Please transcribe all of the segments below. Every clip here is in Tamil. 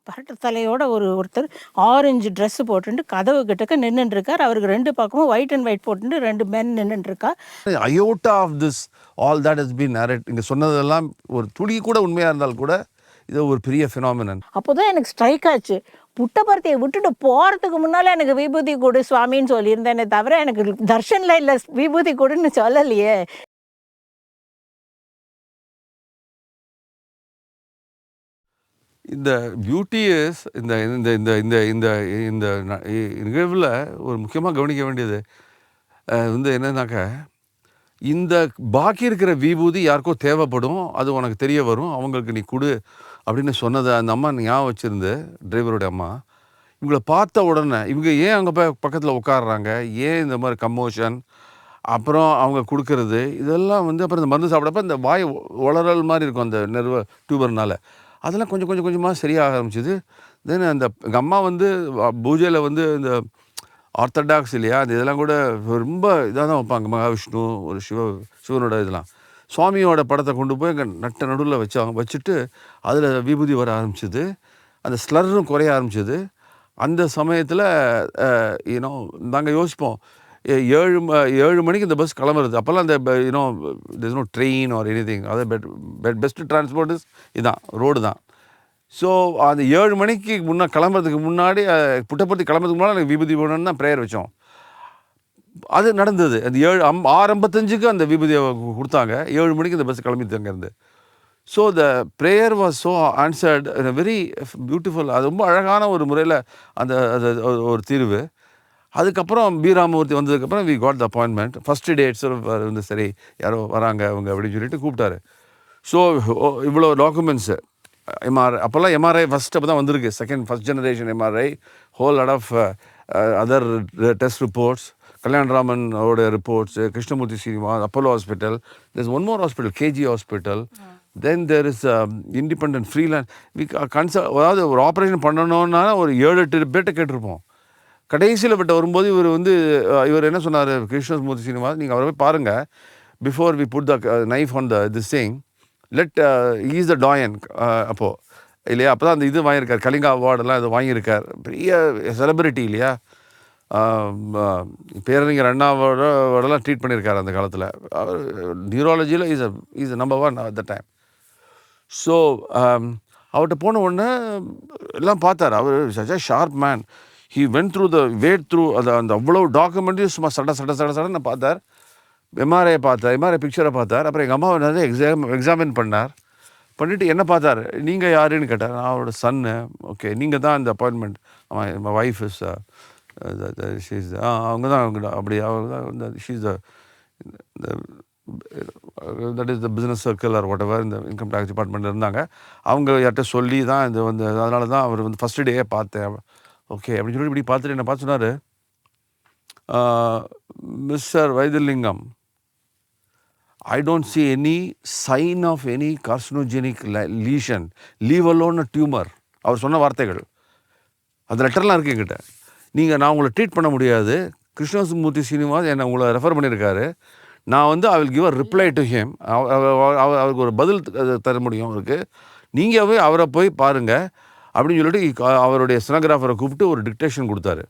பரட்ட தலையோட ஒருத்தர் ஆரஞ்சு ட்ரெஸ்ஸு போட்டுட்டு கதவு கிட்டக்க நின்றுட்டுருக்கார். அவருக்கு 2 பக்கமும் ஒயிட் அண்ட் ஒயிட் போட்டுட்டு 2 மென் நின்றுட்டுருக்கா. Iota of this all that has been narrate. இங்கே சொன்னதெல்லாம் ஒரு துளி கூட உண்மையாக இருந்தால் கூட இது ஒரு பெரிய ஃபினாமினன். அப்போ தான் எனக்கு ஸ்ட்ரைக் ஆச்சு. புட்டபர்த்தியை விட்டுட்டு போகிறதுக்கு முன்னால் எனக்கு விபூதி கொடு சுவாமின்னு சொல்லியிருந்தேனே தவிர எனக்கு தர்ஷனில் இல்லை விபூதி கொடுன்னு சொல்லலையே. இந்த பியூட்டி இஸ் இந்த இந்த இந்த இந்த இந்த இந்த நிகழ்வில் ஒரு முக்கியமாக கவனிக்க வேண்டியது என்னன்னாக்கா, இந்த பாக்கி இருக்கிற விபூதி யாருக்கோ தேவைப்படும், அது உனக்கு தெரிய வரும், அவங்களுக்கு நீ கொடு அப்படின்னு சொன்னதை அந்த அம்மா ஞாபகம் வச்சுருந்து, டிரைவரோட அம்மா இவங்களை பார்த்த உடனே இவங்க ஏன் அங்கே போய் பக்கத்தில் உட்காடுறாங்க, ஏன் இந்த மாதிரி கம்மோஷன், அப்புறம் அவங்க கொடுக்கறது இதெல்லாம் அப்புறம் இந்த மருந்து சாப்பிட்றப்ப இந்த வாய் உளறல் மாதிரி இருக்கும் அந்த நெர்வ டியூபர்னால், அதெல்லாம் கொஞ்சம் கொஞ்சம் கொஞ்சமாக சரியாக ஆரம்பிச்சிது. தென் அந்த எங்கள் அம்மா பூஜையில் இந்த ஆர்த்தடாக்ஸ் இல்லையா, அந்த இதெல்லாம் கூட ரொம்ப இதாக தான் வைப்பாங்க. மகாவிஷ்ணு ஒரு சிவனோட இதெல்லாம் சுவாமியோட படத்தை கொண்டு போய் எங்கள் நடுவில் வச்சுட்டு அதில் விபூதி வர ஆரம்பிச்சிது, அந்த ஸ்லர்ரும் குறைய ஆரம்பிச்சிது. அந்த சமயத்தில் நாங்கள் யோசிப்போம், 7 மணிக்கு இந்த பஸ் கிளம்புறது. அப்போல்லாம் அந்த there's no train or any thing. அது பெஸ்ட்டு டிரான்ஸ்போர்ட் இதுதான், ரோடு தான். ஸோ அந்த 7 மணிக்கு கிளம்புறதுக்கு முன்னாடி புட்டபர்த்தி கிளம்புறதுக்கு முன்னாடி எனக்கு விபூதி போடணும்னு தான் ப்ரேயர் வச்சோம். அது நடந்தது. அந்த 6:55க்கு அந்த விபூதியை கொடுத்தாங்க. 7 மணிக்கு இந்த பஸ் கிளம்பிட்டு அங்கேருந்து. So the prayer was so answered in a very beautiful. அது ரொம்ப அழகான ஒரு முறையில் அந்த அது ஒரு தீர்வு. அதுக்கப்புறம் பி ராமமூர்த்தி வந்ததுக்கப்புறம் we got the appointment. First dates சரி யாரோ வராங்க அவங்க அப்படின்னு சொல்லிட்டு கூப்பிட்டாரு. ஸோ இவ்வளோ டாக்குமெண்ட்ஸு எம்ஆர்ஐ, அப்போல்லாம் எம்ஆர்ஐ ஃபஸ்ட் அப்போ தான் வந்திருக்கு, first generation MRI, whole lot of other test reports, கல்யாணராமனோட reports, Krishnamurthy Srinivas, Apollo hospital, there's one more hospital, KG hospital, then there is independent freelance. அதாவது ஒரு ஆப்ரேஷன் பண்ணணுன்னா ஒரு 7-8 பேர்கிட்ட கேட்டிருப்போம். கடைசியில் விட்ட வரும்போது இவர் என்ன சொன்னார், கிருஷ்ணமூர்த்தி ஸ்ரீனிவாஸ், நீங்கள் அவரை போய் பாருங்கள், before we put the knife on this thing, let ease the டாயன் அப்போது இல்லையா, அப்போ தான் அந்த இது வாங்கியிருக்கார், கலிங்கா அவார்டெல்லாம் இது வாங்கியிருக்கார், பெரிய செலிபிரிட்டி இல்லையா, பேரறிஞர் அண்ணாவோடலாம் ட்ரீட் பண்ணியிருக்கார் அந்த காலத்தில். அவர் நியூராலஜியில் is number 1 at the time. So அவர்கிட்ட போன உடனே எல்லாம் பார்த்தார். அவர் such a sharp man. He went through அந்த அவ்வளோ டாக்குமெண்ட்டையும் சும்மா சடன்னு பார்த்தார். எம்ஆர்ஐ பிக்சரை பார்த்தார். அப்புறம் எங்கள் அம்மாவை நிறைய எக்ஸாமின் பண்ணிவிட்டு என்ன பார்த்தார், நீங்கள் யாருன்னு கேட்டார். நான் அவரோட சன்னு. ஓகே, நீங்கள் தான் இந்த அப்பாயின்மெண்ட். ஆமாம், மை ஒய்ஃப் இஸ் அவங்க தான் அப்படி அவங்க தான் she's that is the business circle or whatever, இந்த இன்கம் டேக்ஸ் டிபார்ட்மெண்ட்டில் இருந்தாங்க. அவங்க யார்கிட்ட சொல்லி தான் இது அதனால தான் அவர் ஃபஸ்ட்டு டேயே பார்த்தேன். ஓகே அப்படின்னு சொல்லி இப்படி பார்த்துட்டு என்ன பார்த்து சொன்னார், mister Vaidyalingam, I don't see any sign of any carcinogenic lesion, leave alone a tumor. அவர் சொன்ன வார்த்தைகள் அந்த லெட்டர்லாம் இருக்குது என்கிட்ட. நான் உங்களை ட்ரீட் பண்ண முடியாது, கிருஷ்ணமூர்த்தி ஸ்ரீனிவாஸ் என்னை உங்களை ரெஃபர் பண்ணியிருக்காரு, நான் I will give a reply to him, அவருக்கு ஒரு பதில் தர முடியும் அவருக்கு, நீங்கள் போய் அவரை போய் பாருங்கள் அப்படின்னு சொல்லிட்டு அவருடைய ஸ்டெனோகிராஃபரை கூப்பிட்டு ஒரு டிக்டேஷன் கொடுத்தாரு.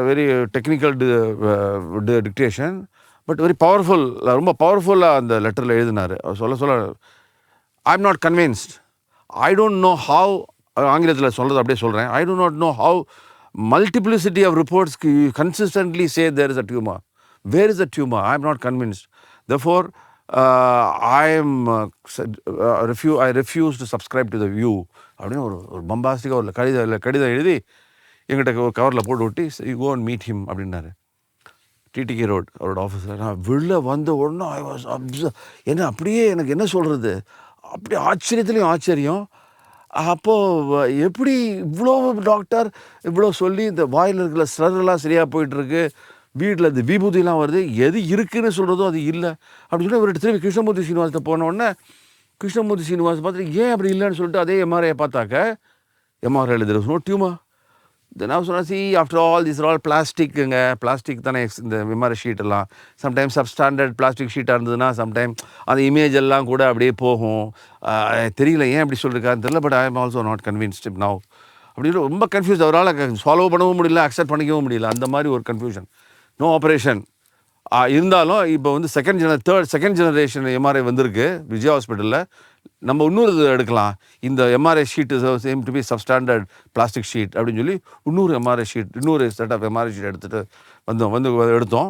Very technical dictation, but very powerful. ரொம்ப பவர்ஃபுல்லாக அந்த லெட்டரில் எழுதினார். அவர் சொல்ல I am not convinced, I don't know how, ஆங்கிலத்தில் சொல்கிறது அப்படியே சொல்கிறேன், I do not know how multiplicity of reports consistently say there is a tumour. Where is a tumour? I am not convinced. therefore I refuse to subscribe to the View அப்படின்னு ஒரு பம்பாஸ்டிக்காக ஒரு கடிதம் எழுதி எங்கிட்ட ஒரு கவரில் போட்டு விட்டு you go and meet him அப்படின்னாரு. டிடிகே ரோட் அவரோட ஆஃபீஸர். நான் வெளில வந்த உடனே ஐ வாஸ் அப்படியே எனக்கு என்ன சொல்கிறது, அப்படியே ஆச்சரியத்துலேயும் ஆச்சரியம். அப்போது எப்படி இவ்வளோ டாக்டர் இவ்வளோ சொல்லி இந்த வாயில் இருக்கிற ஸ்லர்லாம் சரியாக போயிட்டுருக்கு, வீட்டில் இந்த விபூதிலாம் வருது, எது இருக்குதுன்னு சொல்கிறதோ அது இல்லை அப்படின்னு சொல்லி அவர்கிட்ட திரும்பி கிருஷ்ணமூர்த்தி ஸ்ரீனிவாசத்தை போனோடனே கிருஷ்ணமூர்த்தி ஸ்ரீனிவாசை பார்த்துட்டு ஏன் அப்படி இல்லைன்னு சொல்லிட்டு அதே எம்ஆர்ஐயை பார்த்தாக்க எம்ஆர்ஐ எழுதுறது நோ டியூமர். நான் சொன்னேன், see after all this all பிளாஸ்டிக்குங்க, பிளாஸ்டிக் தானே இந்த விமார ஷீட் எல்லாம். சம்டைம்ஸ் சப்ஸ்டாண்டர்ட் பிளாஸ்டிக் ஷீட்டாக இருந்ததுன்னா சம்டைம் அந்த இமேஜ் எல்லாம் கூட அப்படியே போகும். தெரியல ஏன் அப்படி சொல்லியிருக்காருன்னு தெரியல, but I am also not convinced now அப்படின்னு ரொம்ப கன்ஃபியூஸ். அவரால் ஃபாலோ பண்ணவும் முடியல, அக்செப்ட் பண்ணிக்கவும் முடியல, அந்த மாதிரி ஒரு கன்ஃபியூஷன். நோ ஆப்ரேஷன் இருந்தாலும் இப்போ வந்து செகண்ட் ஜெனரேஷன் எம்ஆர்ஐ வந்திருக்கு விஜயா ஹாஸ்பிட்டலில். நம்ம இன்னொரு இது எடுக்கலாம், இந்த MRI sheet same to be substandard plastic sheet அப்படின்னு சொல்லி இன்னொரு செட் ஆஃப் எம்ஆர்ஐ ஷீட் எடுத்துகிட்டு எடுத்தோம்.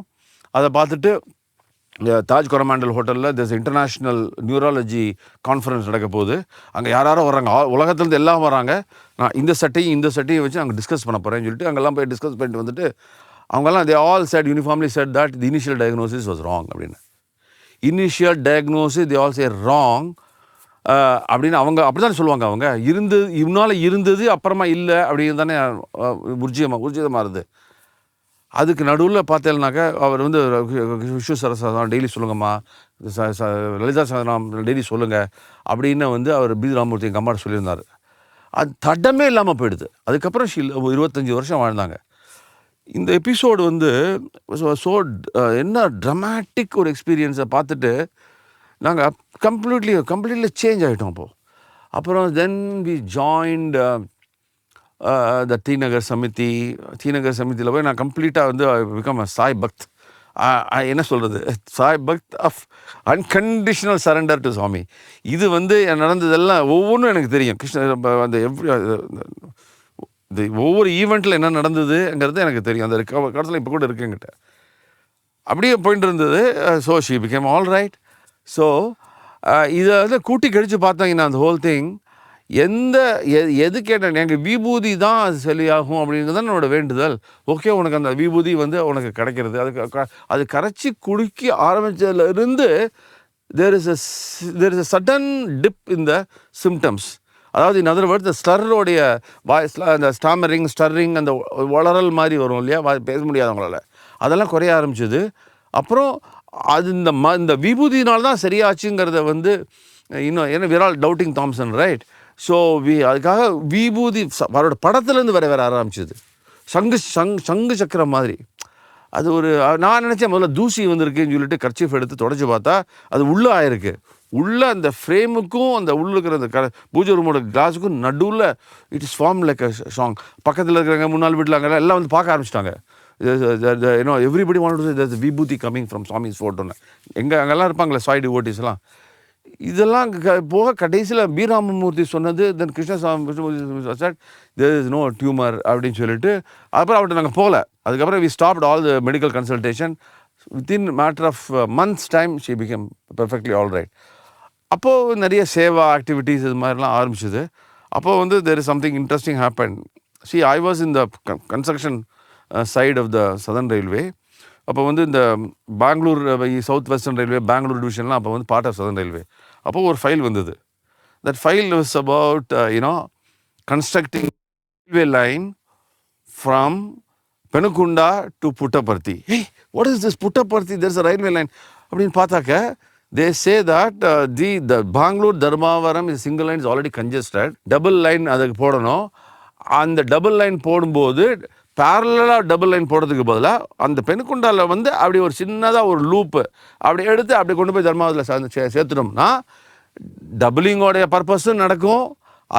அதை பார்த்துட்டு தாஜ் கொரமாண்டல் ஹோட்டலில் திஸ் இன்டர்நேஷ்னல் நியூராலஜி கான்ஃபரன்ஸ் நடக்க போகுது. அங்கே யாரோ வர்றாங்க, உலகத்துலேருந்து எல்லாம் வராங்க. நான் இந்த செட்டையும் வச்சு அங்கே டிஸ்கஸ் பண்ண போகிறேன்னு சொல்லிட்டு அங்கெல்லாம் போய் டிஸ்கஸ் பண்ணிட்டு வந்துட்டு அவங்கெல்லாம் they all said uniformly said that the initial diagnosis was wrong அப்படின்னு. Initial diagnosis they all say wrong அப்படின்னு அவங்க அப்படி தானே சொல்லுவாங்க. அவங்க இவனால் இருந்தது அப்புறமா இல்லை அப்படின்னு தானே ஊர்ஜிதமாக இருது. அதுக்கு நடுவில் பார்த்தேன்னாக்கா அவர் வந்து விஷ்ணு சரஸ்வதம் டெய்லி சொல்லுங்கம்மா, லலிதா சகனம் டெய்லி சொல்லுங்கள் அப்படின்னு வந்து அவர் பி ராமமூர்த்தி எங்கள் அம்மாட்ட சொல்லியிருந்தார். அது தடமே இல்லாமல் போயிடுது. அதுக்கப்புறம் 25 வருஷம் வாழ்ந்தாங்க. இந்த எபிசோடு வந்து என்ன ட்ரமாட்டிக் ஒரு எக்ஸ்பீரியன்ஸை பார்த்துட்டு நாங்கள் கம்ப்ளீட்லி சேஞ்ச் ஆகிட்டோம். அப்புறம் then we joined the T Nagar சமிதியில் போய் நான் கம்ப்ளீட்டாக வந்து பிகம் அ சாய் பக்த். என்ன சொல்கிறது, Sai bhakt of unconditional surrender to Swami. இது வந்து நடந்ததெல்லாம் ஒவ்வொன்றும் எனக்கு தெரியும். அந்த இந்த ஒவ்வொரு ஈவெண்ட்டில் என்ன நடந்ததுங்கிறது எனக்கு தெரியும். அந்த காலத்தில் இப்போ கூட இருக்குங்கிட்ட அப்படியே போயிட்டு இருந்தது. So she became all right. So இதை வந்து கூட்டி கழித்து பார்த்தாங்கன்னா அந்த ஹோல் திங் எது கேட்டேன், எங்கள் விபூதி தான் அது சரியாகும் அப்படிங்கிறது தான் என்னோடய வேண்டுதல். ஓகே, உனக்கு அந்த விபூதி வந்து உனக்கு கிடைக்கிறது. அது கரைச்சி குடிக்க ஆரம்பித்ததுலேருந்து there is a sudden dip in the symptoms. அதாவது இன் அதர் வேர்ட்ஸ், இந்த ஸ்டர்ரோடைய அந்த ஸ்டர்ரிங் அந்த வளரல் மாதிரி வரும் இல்லையா, பேச முடியாதவங்களால், அதெல்லாம் குறைய ஆரம்பிச்சது. அப்புறம் அது இந்த விபூதினால்தான் சரியாச்சுங்கிறத வந்து இன்னும் ஏன்னா we're all doubting Thomson right. So அதுக்காக விபூதி அவரோட படத்துலேருந்து வர ஆரம்பிச்சது. சங்கு சக்கரம் மாதிரி. அது ஒரு நான் நினச்சேன் முதல்ல தூசி வந்திருக்குன்னு சொல்லிட்டு கர்ச்சீஃப் எடுத்து தொடச்சி பார்த்தா அது உள்ளே ஆயிருக்கு. உள்ள அந்த ஃப்ரேமுக்கும் அந்த உள்ள இருக்கிற அந்த பூஜை ரூமோட கிளாஸுக்கும் நடுவில் it is form like a song. பக்கத்தில் இருக்கிறவங்க முன்னாள் வீட்டில் அங்கே எல்லாம் வந்து பார்க்க ஆரம்பிச்சிட்டாங்க. Everybody want to say vibhuti coming from Swami's ஃபோட்டோன்னு. அங்கெல்லாம் இருப்பாங்களே சாய் டிவோட்டிஸ்லாம். இதெல்லாம் போக கடைசியில் பி ராமமூர்த்தி சொன்னது, then Krishnaswamy there is no tumour அப்படின்னு சொல்லிட்டு அப்புறம் அவர்கிட்ட நாங்கள் போகல. அதுக்கப்புறம் we stopped all the medical consultation. Within matter of months time she become perfectly all right. அப்போது நிறைய சேவா ஆக்டிவிட்டீஸ் இது மாதிரிலாம் ஆரம்பிச்சிது. அப்போது வந்து there is something interesting happen. See I was in the construction site of the southern railway. அப்போ வந்து இந்த Bangalore south western railway Bangalore டிவிஷன்லாம் அப்போ வந்து பார்ட் ஆஃப் சதர்ன் ரயில்வே. அப்போது ஒரு ஃபைல் வந்தது. That file was about constructing railway line from Penukonda to Puttaparthi. What is this Puttaparthi, there is a railway line அப்படின்னு பார்த்தாக்க they say that the Bangalore Dharmavaram is single line is already congested. Double line அதுக்கு போடணும். அந்த டபுள் லைன் போடும்போது பேரலாக டபுள் லைன் போடுறதுக்கு பதிலாக அந்த பெனுகுண்டாவில் வந்து அப்படி ஒரு சின்னதாக ஒரு லூப்பு அப்படி எடுத்து அப்படி கொண்டு போய் தர்மாவதியில் சேர்த்துட்டோம்னா டபுளிங்கோடைய பர்பஸும் நடக்கும்.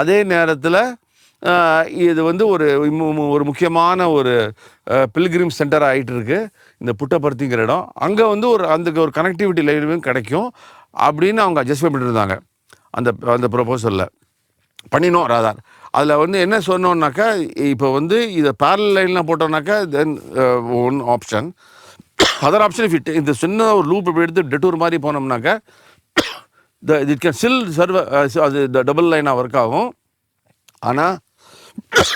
அதே நேரத்தில் இது வந்து ஒரு முக்கியமான ஒரு பில்கிரிம் சென்டர் ஆகிட்டு இருக்கு இந்த புட்டபர்த்திங்கிற இடம். அங்கே வந்து ஒரு கனெக்டிவிட்டி லைனும் கிடைக்கும் அப்படின்னு அவங்க அட்ஜஸ்ட் பண்ணிருந்தாங்க அந்த ப்ரொபோசலில் பண்ணினோம் ராதார். அதில் வந்து என்ன சொன்னோம்னாக்கா, இப்போ வந்து இதை பேரல் லைன்லாம் போட்டோம்னாக்கா தென் ஒன் ஆப்ஷன். அதர் ஆப்ஷன் இந்த சின்ன ஒரு லூப் எடுத்து டெட்டூர் மாதிரி போனோம்னாக்கா இட் கேன் ஸ்டில் சர்வ் அது டபுள் லைனாக ஒர்க் ஆகும். ஆனால்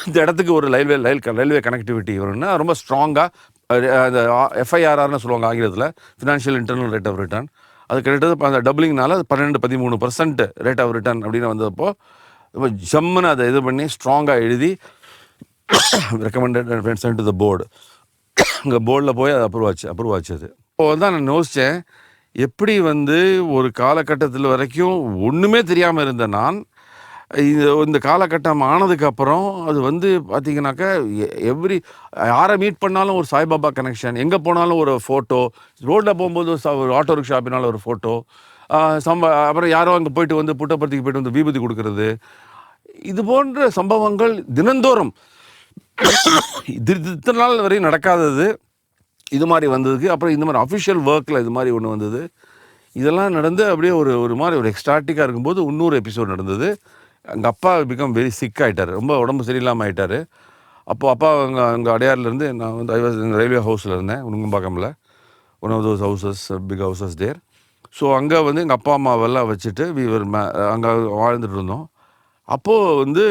இந்த இடத்துக்கு ஒரு ரயில்வே கனெக்டிவிட்டி வரும்னா ரொம்ப ஸ்ட்ராங்காக அந்த எஃப்ஐஆர்ஆர்னு சொல்லுவாங்க ஆங்கிலத்தில், financial internal rate of return. அது கிட்டத்தட்ட அந்த டபுளிங்னால 12-13% ரேட் ஆஃப் ரிட்டர்ன் அப்படின்னு வந்தப்போ ரொம்ப ஜம்முன்னு அதை இது பண்ணி ஸ்ட்ராங்காக எழுதி recommended sent to the board. இங்கே போர்டில் போய் அது அப்ரூவ் ஆச்சு. அது இப்போ தான் நான் யோசித்தேன், எப்படி வந்து ஒரு காலகட்டத்தில் வரைக்கும் ஒன்றுமே தெரியாமல் இருந்த நான் இந்த காலகட்டம் ஆனதுக்கப்புறம் அது வந்து பார்த்தீங்கன்னாக்கா எவ்ரி யாரை மீட் பண்ணாலும் ஒரு சாய்பாபா கனெக்ஷன், எங்கே போனாலும் ஒரு ஃபோட்டோ, ரோட்டில் போகும்போது ஒரு ஆட்டோ ரிக்ஷா அப்படின்னாலும் ஒரு ஃபோட்டோ, அப்புறம் யாரோ அங்கே போயிட்டு வந்து புட்டபர்த்திக்கு போயிட்டு வந்து விபூதி கொடுக்கறது, இது போன்ற சம்பவங்கள் தினந்தோறும் இத்தனை நாள் வரையும் நடக்காதது இது மாதிரி வந்ததுக்கு அப்புறம் இந்த மாதிரி அஃபிஷியல் ஒர்க்கில் இது மாதிரி ஒன்று வந்தது. இதெல்லாம் நடந்து அப்படியே ஒரு மாதிரி ஒரு எக்ஸ்டாட்டிக்காக இருக்கும்போது இன்னொரு எபிசோட் நடந்தது. எங்கள் அப்பா பிகம் வெரி சிக் ஆகிட்டார், ரொம்ப உடம்பு சரியில்லாமல் ஆகிட்டார். அப்போது அப்பா அங்கே அடையாறுலேருந்து நான் வந்து ரயில்வே ஹவுஸில் இருந்தேன், நுங்கம்பாக்கமில், one of those houses, big houses there. So அங்கே வந்து எங்கள் அப்பா அம்மாவெல்லாம் வச்சுட்டு அங்கே வாழ்ந்துட்டு இருந்தோம். அப்போது வந்து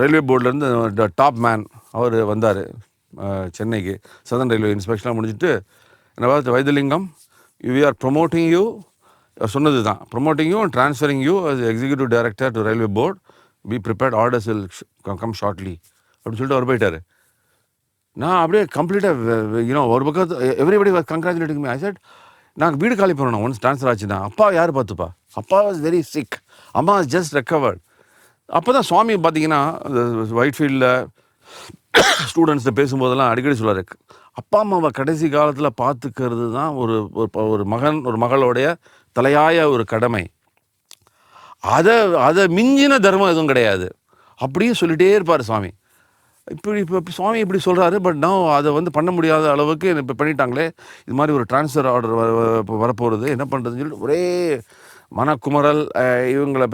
ரயில்வே போர்ட்லேருந்து டாப் மேன் அவர் வந்தார் சென்னைக்கு. சதர்ன் ரயில்வே இன்ஸ்பெக்ஷனாக முடிஞ்சுட்டு என்ன பார்த்து, Vaidyalingam, we are promoting you, சொன்னது தான், promoting you and transferring you as executive director to railway board, be prepared, orders will come shortly அப்படின்னு சொல்லிட்டு அவர் போயிட்டார். நான் அப்படியே கம்ப்ளீட்டாக ஒரு பக்கம் everybody was congratulating me. I said, நாங்கள் வீடு காலி பண்ணணும் ஒன்ஸ் ட்ரான்ஸ்ஃபர் ஆச்சுன்னா. அப்பா யார் பார்த்துப்பா? அப்பா வாஸ் வெரி சிக், அம்மா வாஸ் ஜஸ்ட் ரெக்கவர்ட். அப்போ தான் சுவாமி பார்த்தீங்கன்னா ஒயிட் ஃபீல்டில் ஸ்டூடெண்ட்ஸ்கிட்ட பேசும்போதெல்லாம் அடிக்கடி சொல்லுவார், அப்பா அம்மாவை கடைசி காலத்தில் பார்த்துக்கிறது தான் ஒரு மகன் ஒரு மகளோடைய தலையாய ஒரு கடமை. அதை மிஞ்சின தர்மம் எதுவும் கிடையாது அப்படியே சொல்லிகிட்டே இருப்பார் சுவாமி. இப்போ சுவாமி இப்படி சொல்கிறாரு, பட் நான் அதை வந்து பண்ண முடியாத அளவுக்கு இப்போ பண்ணிட்டாங்களே, இது மாதிரி ஒரு ட்ரான்ஸ்ஃபர் ஆர்டர் வரப்போகிறது, என்ன பண்ணுறதுன்னு சொல்லிட்டு ஒரே மனக்குமரல். இவங்களை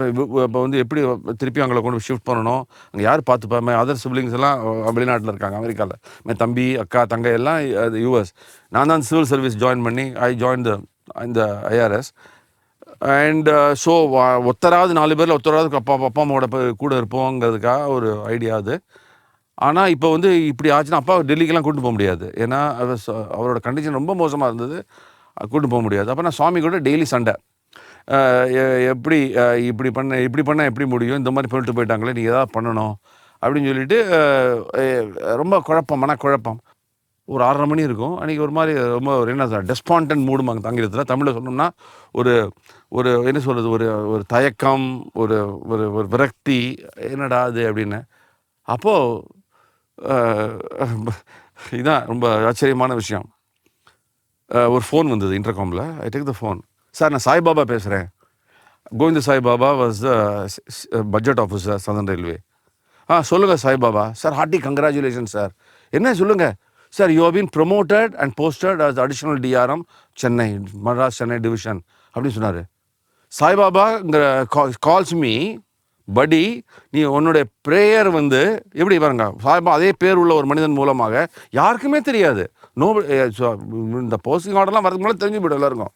இப்போ வந்து எப்படி திருப்பி அவங்கள கொண்டு ஷிஃப்ட் பண்ணணும், அங்கே யார் பார்த்துப்பாமே, அதர் சிப்ளிங்ஸ் எல்லாம் வெளிநாட்டில் இருக்காங்க, அமெரிக்காவில். என் தம்பி அக்கா தங்கை எல்லாம் அது யூஎஸ். நான் தான் சிவில் சர்வீஸ் ஜாயின் பண்ணி ஐ ஜாயின் இந்த ஐஆர்எஸ். அண்ட் ஸோ ஒருத்தராவது 4 பேரில் ஒருத்தராவது அப்பா அம்மாவோட கூட இருப்போங்கிறதுக்காக ஒரு ஐடியா அது. ஆனால் இப்போ வந்து இப்படி ஆச்சுன்னா அப்பா டெல்லிக்கெல்லாம் கூட்டு போக முடியாது, ஏன்னா அவரோட கண்டிஷன் ரொம்ப மோசமாக இருந்தது, கூட்டு போக முடியாது. அப்போ நான் சுவாமி கூட டெய்லி சண்டை, எப்படி இப்படி பண்ணால் எப்படி முடியும், இந்த மாதிரி பண்ணிட்டு போயிட்டாங்களே, நீ எதாவது பண்ணணும் அப்படின்னு சொல்லிட்டு ரொம்ப மனக்குழப்பம். ஒரு 6:30 மணி இருக்கும் அன்றைக்கி. ஒரு மாதிரி ரொம்ப என்ன டெஸ்பாண்டன்ட் மூடுமாங்க ஆங்கிலத்தில், தமிழில் சொன்னோம்னா ஒரு என்ன சொல்கிறது, ஒரு தயக்கம், ஒரு விரக்தி, என்னடா அது அப்படின்னு. அப்போது இதுதான் ரொம்ப ஆச்சரியமான விஷயம். ஒரு ஃபோன் வந்தது இன்டர்காமில். I take the phone. Sir, நான் சாய்பாபா பேசுகிறேன். Govind Saibaba was the budget officer southern railway. சொல்லுங்கள் Saibaba. Sir, hearty congratulation sir. என்ன சொல்லுங்கள் sir? You have been promoted and posted as additional DRM Chennai, Madras Chennai division அப்படின்னு சொன்னார். சாய்பாபா கால்ஸ் மீ, படி, நீ உன்னுடைய ப்ரேயர் வந்து எப்படி பாருங்க, சாய்பாபா அதே பேர் உள்ள ஒரு மனிதன் மூலமாக யாருக்குமே தெரியாது. இந்த போஸ்டிங் ஆர்டர்லாம் வரதுக்கு முன்னாடி தெரிஞ்சு போய்டும் எல்லாருக்கும்.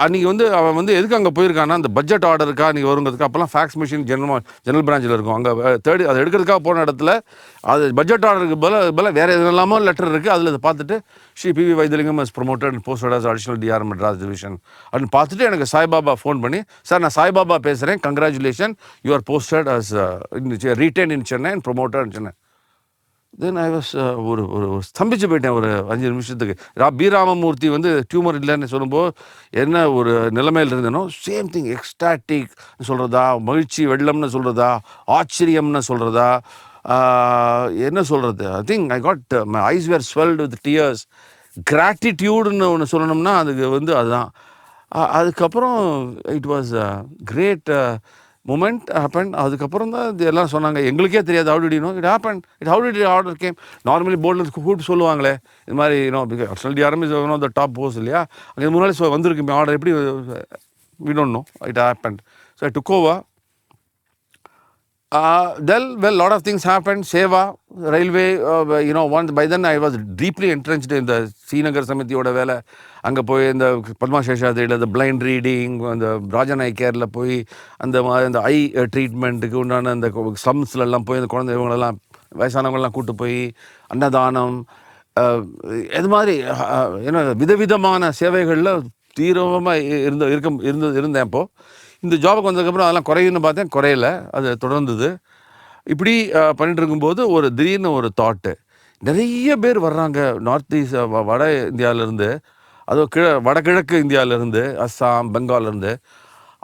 அன்றைக்கி வந்து அவன் வந்து எதுக்கு அங்கே போயிருக்கான்னா, அந்த பட்ஜெட் ஆர்டருக்கா நீ வருங்கிறதுக்கு. அப்போல்லாம் ஃபேக்ஸ் மிஷின் ஜெனரல் பிரான்ச்சில் இருக்கும். அங்கே தேடி அதை எடுக்கிறதுக்காக போன இடத்துல அது பட்ஜெட் ஆர்டருக்கு பதில் வேறு எதுலாமோ லெட்டர் இருக்குது. அதில் இதை பார்த்துட்டு Shri P V. Vaidyalingam is promoted and posted as additional DRM Madras division அப்படின்னு பார்த்துட்டு எனக்கு சாய்பாபா ஃபோன் பண்ணி, சார் நான் சாய்பாபா பேசுகிறேன், congratulation, you are posted as retain in Chennai and promoted in Chennai. Then I was ஒரு ஸ்தம்பிச்சு போயிட்டேன் ஒரு 5 நிமிஷத்துக்கு. பி ராமமூர்த்தி வந்து டியூமர் இல்லைன்னு சொல்லும்போது என்ன ஒரு நிலைமையில் இருந்தேனோ, சேம் திங், எக்ஸ்டாட்டிக் சொல்கிறதா, மகிழ்ச்சி வெள்ளம்னு சொல்கிறதா, ஆச்சரியம்னு சொல்கிறதா, என்ன சொல்கிறது, I think I got my eyes were swelled with tears. கிராட்டிடியூடுன்னு ஒன்று சொல்லணும்னா அதுக்கு வந்து அதுதான். அதுக்கப்புறம் it was great moment happen. அதுக்கப்புறம் தான் இது எல்லாம் சொன்னாங்க. எங்களுக்கே தெரியாது, how did you know it happen, how did it order came. Normally போர்டில் கூப்பிட்டு சொல்லுவாங்களே இது மாதிரி, additional DRM is one of the top post இல்லையா, அங்கே முன்னாடி வந்திருக்கு ஆர்டர், எப்படி we don't know, it happen. So I took over. Well, lot of things happened. Seva, railway, by then I was deeply entrenched in the Srinagar Samitiyoda வேலை. அங்கே போய் இந்த பத்மா சேஷாதிரியில் இந்த பிளைண்ட் ரீடிங், அந்த ராஜன் ஐ கேரில் போய் அந்த ஐ ட்ரீட்மெண்ட்டுக்கு உண்டான அந்த ஸ்லம்ஸ்லாம் போய் அந்த குழந்தை இவங்களெல்லாம் வயசானவங்களாம் கூப்பிட்டு போய் அன்னதானம், இது மாதிரி விதவிதமான சேவைகளில் தீவிரமாக இருந்தேன். அப்போது இந்த ஜாபுக்கு வந்ததுக்கப்புறம் அதெல்லாம் குறையுன்னு பார்த்தேன், குறையல, அது தொடர்ந்தது. இப்படி பண்ணிட்டு இருக்கும்போது ஒரு திடீர்னு ஒரு தாட்டு, நிறைய பேர் வர்றாங்க நார்த் ஈஸ்ட், வட இந்தியாவிலேருந்து, அதுவும் வடகிழக்கு இந்தியாவிலேருந்து, அஸ்ஸாம், பெங்கால்லேருந்து.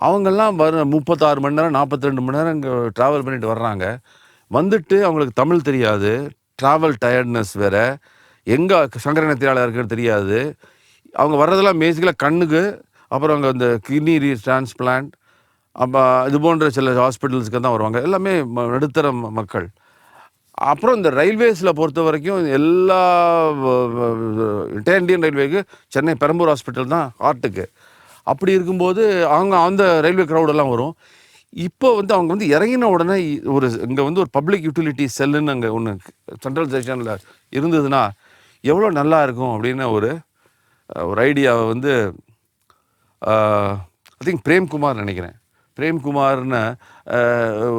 அவங்கெல்லாம் 36 மணி நேரம் 42 மணி நேரம் இங்கே ட்ராவல் பண்ணிட்டு வர்றாங்க. வந்துட்டு அவங்களுக்கு தமிழ் தெரியாது, ட்ராவல் டயர்ட்னஸ் வேறு, எங்கே சங்கர நத்தியால இருக்குன்னு தெரியாது. அவங்க வர்றதெல்லாம் பேசிக்கலாக கண்ணுக்கு, அப்புறம் அங்கே இந்த கிட்னி டிரான்ஸ்பிளான்ட், அப்போ இது போன்ற சில ஹாஸ்பிட்டல்ஸ்க்கு தான் வருவாங்க. எல்லாமே நடுத்தர மக்கள். அப்புறம் இந்த ரயில்வேஸில் பொறுத்த வரைக்கும் எல்லா இந்தியன் ரயில்வேக்கு சென்னை பெரம்பூர் ஹாஸ்பிட்டல் தான் ஹார்ட்டுக்கு. அப்படி இருக்கும்போது அவங்க அந்த ரயில்வே க்ரௌடெல்லாம் வரும். இப்போ வந்து அவங்க வந்து இறங்கின உடனே இங்கே வந்து ஒரு பப்ளிக் யூட்டிலிட்டி செல்லுன்னு அங்கே ஒன்று சென்ட்ரல் ஸ்டேஷனில் இருந்ததுன்னா எவ்வளோ நல்லா இருக்கும் அப்படின்னு ஒரு ஐடியாவை வந்து ஐ திங்க் பிரேம்குமார் நினைக்கிறேன். பிரேம்குமார்னு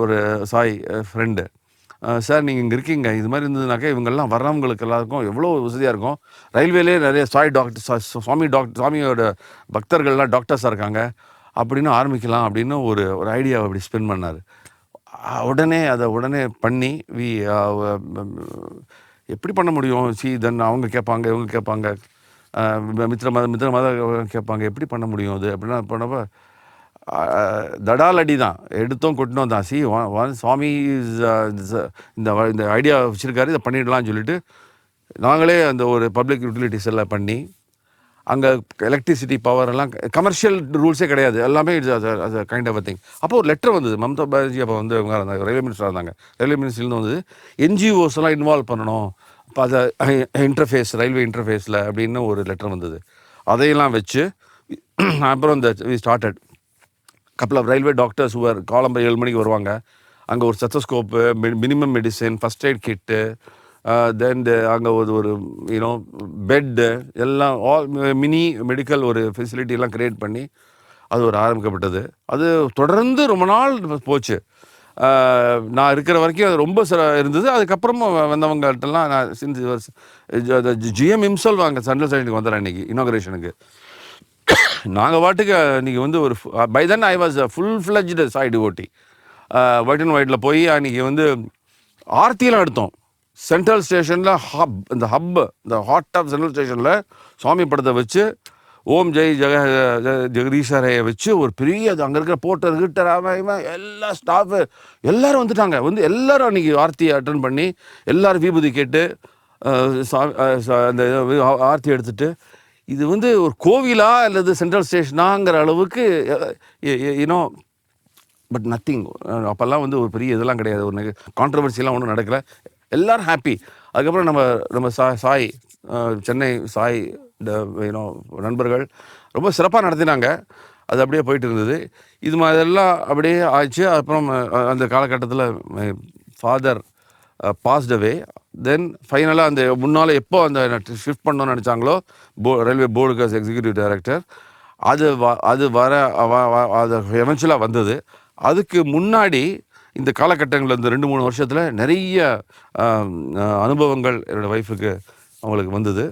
ஒரு சாய் ஃப்ரெண்டு, சார் நீங்கள் இங்கே இருக்கீங்க, இது மாதிரி இருந்ததுனாக்கா இவங்கெல்லாம் வர்றவங்களுக்கு எல்லாருக்கும் எவ்வளோ வசதியாக இருக்கும். ரயில்வேலே நிறைய சுவாமியோட பக்தர்கள்லாம் டாக்டர்ஸாக இருக்காங்க அப்படின்னு ஆரம்பிக்கலாம் அப்படின்னு ஒரு ஐடியாவை அப்படி ஸ்பெண்ட் பண்ணார். உடனே பண்ணி எப்படி பண்ண முடியும்? தென் அவங்க கேட்பாங்க, இவங்க கேட்பாங்க, மித்திர மத கேட்பாங்க, எப்படி பண்ண முடியும் அது அப்படின்னா பண்ணப்போ தடாலடி தான், எடுத்தோம் கொட்டினோம் தான். சுவாமி இந்த ஐடியா வச்சுருக்காரு, இதை பண்ணிடலாம்னு சொல்லிட்டு நாங்களே அந்த ஒரு பப்ளிக் யூட்டிலிட்டிஸ் எல்லாம் பண்ணி அங்கே எலக்ட்ரிசிட்டி பவர் எல்லாம் கமர்ஷியல் ரூல்ஸே கிடையாது, எல்லாமே இட்ஸ் கைண்ட் ஆஃப் திங். அப்போ ஒரு லெட்டர் வந்தது. மம்தா பானர்ஜி அப்போ வந்து அவங்க இருந்தாங்க, ரயில்வே மினிஸ்டராக இருந்தாங்க. ரயில்வே மினிஸ்ட்ரிலேருந்து வந்து என்ஜிஓஸ் எல்லாம் இன்வால்வ் பண்ணணும், இப்போ அதை இன்டர்ஃபேஸ் ரயில்வே இன்டர்ஃபேஸில் அப்படின்னு ஒரு லெட்டர் வந்தது. அதையெல்லாம் வச்சு அப்புறம் இந்த we started couple of railway doctors காலம்பரை 7 மணிக்கு வருவாங்க. அங்கே ஒரு stethoscope, minimum medicine, first aid kit, then அங்கே ஒரு யூனோ பெட்டு எல்லாம் மினி மெடிக்கல் ஒரு ஃபெசிலிட்டி எல்லாம் க்ரியேட் பண்ணி அது ஒரு ஆரம்பிக்கப்பட்டது. அது தொடர்ந்து ரொம்ப நாள் போச்சு. நான் இருக்கிற வரைக்கும் அது ரொம்ப இருந்தது. அதுக்கப்புறமா வந்தவங்கள்ட்டெல்லாம் நான் ஜிஎம் இம்சல் அங்கே சென்ட்ரல் சைடுக்கு வந்துடுறேன் இன்றைக்கி இனாகரேஷனுக்கு. நாங்கள் வாட்டுக்கு இன்றைக்கி வந்து ஒரு by then I was full fledged Sai devotee. White and ஒயிட்டில் போய் அன்றைக்கி வந்து ஆர்த்தியெல்லாம் எடுத்தோம். சென்ட்ரல் ஸ்டேஷனில் இந்த ஹாட் ஆஃப் சென்ட்ரல் ஸ்டேஷனில் சுவாமி படத்தை வச்சு ஓம் ஜெய் ஜெகதீஸ்வரையை வச்சு ஒரு பெரிய அங்கே இருக்கிற போட்டர் கிட்டர் எல்லா ஸ்டாஃபு எல்லோரும் வந்துட்டாங்க. வந்து எல்லோரும் அன்றைக்கி ஆர்த்தியை அட்டன் பண்ணி எல்லோரும் விபூதி கேட்டு அந்த ஆர்த்தி எடுத்துகிட்டு, இது வந்து ஒரு கோவிலா அல்லது சென்ட்ரல் ஸ்டேஷனாங்கிற அளவுக்கு யூனோ பட் நத்திங். அப்போல்லாம் வந்து ஒரு பெரிய இதெல்லாம் கிடையாது, ஒரு கான்ட்ரவர்சியெல்லாம் ஒன்றும் நடக்கலை, எல்லோரும் ஹாப்பி. அதுக்கப்புறம் நம்ம சாய் சென்னை சாய் யூனோ நண்பர்கள் ரொம்ப சிறப்பாக நடத்தினாங்க. அது அப்படியே போயிட்டு இருந்தது. இது மாதிரிலாம் அப்படியே ஆயிடுச்சு. அப்புறம் அந்த காலகட்டத்தில் ஃபாதர் பாஸ்ட் அவே. தென் ஃபைனலாக அந்த முன்னால் எப்போ அந்த ஷிஃப்ட் பண்ணணும்னு நினச்சாங்களோ ரயில்வே போர்டுக்கு எக்ஸிக்யூட்டிவ் டைரக்டர், அது அது எவென்ச்சுவலாக வந்தது. அதுக்கு முன்னாடி இந்த காலகட்டங்களில் இந்த 2-3 வருஷத்தில் நிறைய அனுபவங்கள் என்னோடய ஒய்ஃபுக்கு அவங்களுக்கு வந்தது.